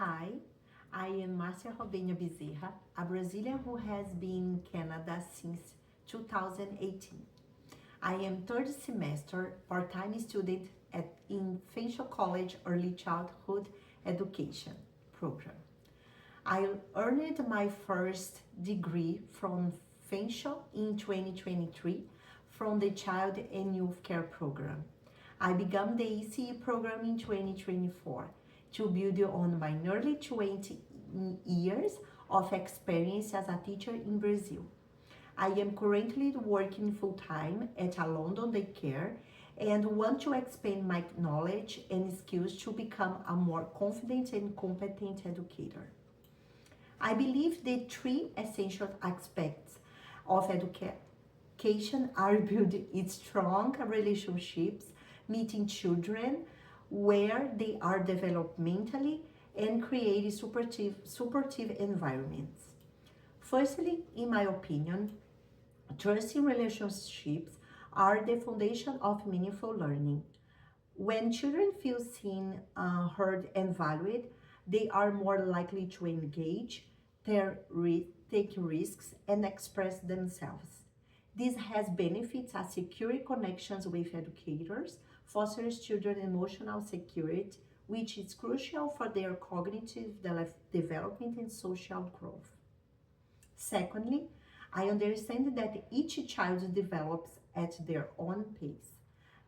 Hi, I am Marcia Robinho Bezerra, a Brazilian who has been in Canada since 2018. I am third semester part-time student in Fanshawe College Early Childhood Education program. I earned my first degree from Fanshawe in 2023 from the Child and Youth Care program. I began the ECE program in 2024 to build on my nearly 20 years of experience as a teacher in Brazil. I am currently working full-time at a London daycare and want to expand my knowledge and skills to become a more confident and competent educator. I believe the three essential aspects of education are building strong relationships, meeting children where they are developmentally, and creating supportive environments. Firstly, in my opinion, trusting relationships are the foundation of meaningful learning. When children feel seen, heard, and valued, they are more likely to engage, take risks, and express themselves. This has benefits as secure connections with educators, fosters children's emotional security, which is crucial for their cognitive development and social growth. Secondly, I understand that each child develops at their own pace.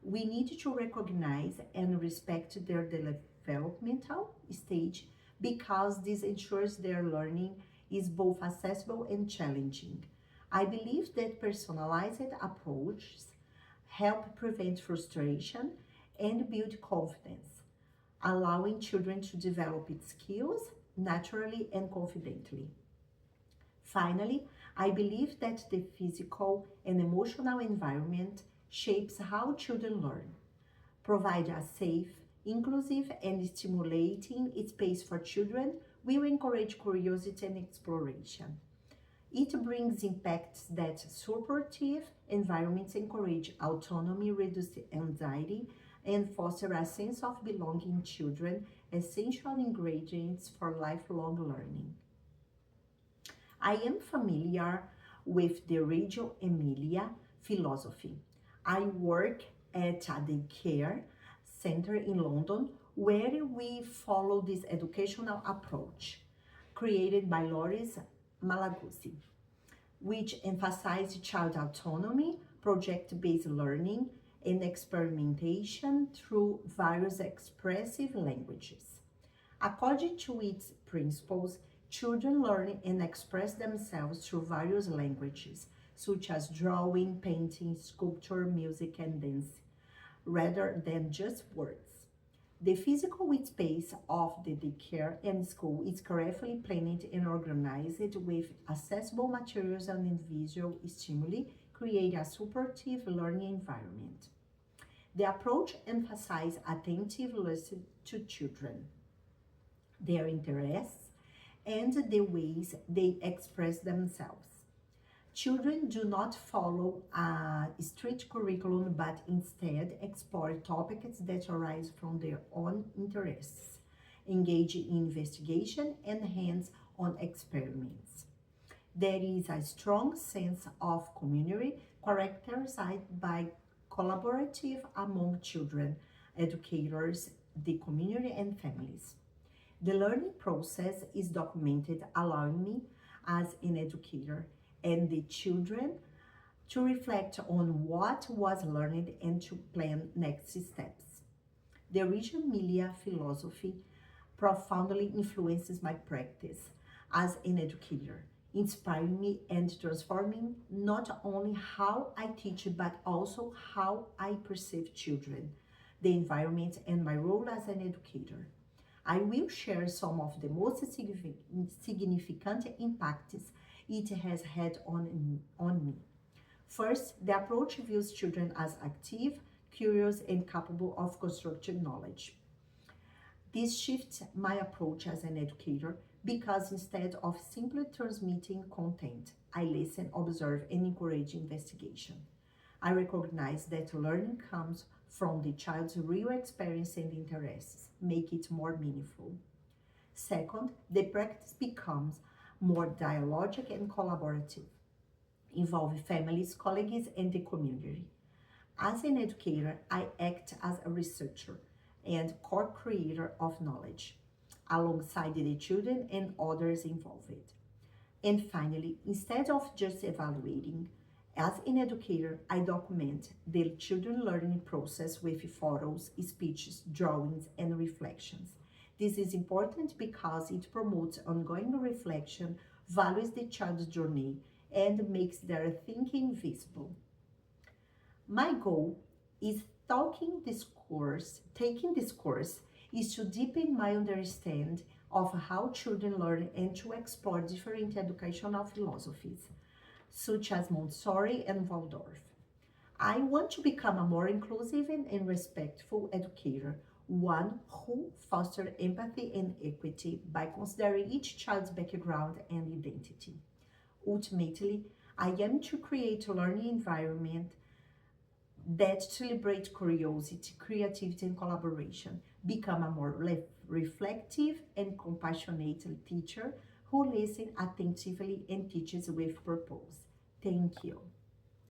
We need to recognize and respect their developmental stage because this ensures their learning is both accessible and challenging. I believe that personalized approaches help prevent frustration and build confidence, allowing children to develop its skills naturally and confidently. Finally, I believe that the physical and emotional environment shapes how children learn. Provide a safe, inclusive, and stimulating space for children will encourage curiosity and exploration. It brings impacts that supportive environments encourage autonomy, reduce anxiety, and foster a sense of belonging in children, essential ingredients for lifelong learning. I am familiar with the Reggio Emilia philosophy. I work at a daycare center in London where we follow this educational approach created by Loris Malaguzzi, which emphasizes child autonomy, project-based learning, and experimentation through various expressive languages. According to its principles, children learn and express themselves through various languages, such as drawing, painting, sculpture, music, and dance, rather than just words. The physical space of the daycare and school is carefully planned and organized with accessible materials and visual stimuli, create a supportive learning environment. The approach emphasizes attentive listening to children, their interests, and the ways they express themselves. Children do not follow a strict curriculum but instead explore topics that arise from their own interests, engage in investigation, and hands on experiments. There is a strong sense of community characterized by collaborative among children, educators, the community, and families. The learning process is documented, allowing me, as an educator, and the children to reflect on what was learned and to plan next steps. The Reggio Emilia philosophy profoundly influences my practice as an educator, inspiring me and transforming not only how I teach but also how I perceive children, the environment, and my role as an educator. I will share some of the most significant impacts it has had on me. First, the approach views children as active, curious, and capable of constructive knowledge. This shifts my approach as an educator because instead of simply transmitting content, I listen, observe, and encourage investigation. I recognize that learning comes from the child's real experience and interests, make it more meaningful. Second, the practice becomes more dialogic and collaborative, involving families, colleagues, and the community. As an educator, I act as a researcher and co-creator of knowledge alongside the children and others involved. And finally, instead of just evaluating, as an educator, I document the children learning process with photos, speeches, drawings, and reflections. This is important because it promotes ongoing reflection, values the child's journey, and makes their thinking visible. My goal is taking this course is to deepen my understanding of how children learn and to explore different educational philosophies, such as Montessori and Waldorf. I want to become a more inclusive and respectful educator, one who fosters empathy and equity by considering each child's background and identity. Ultimately, I aim to create a learning environment that celebrates curiosity, creativity, and collaboration, become a more reflective and compassionate teacher who listens attentively and teaches with purpose. Thank you.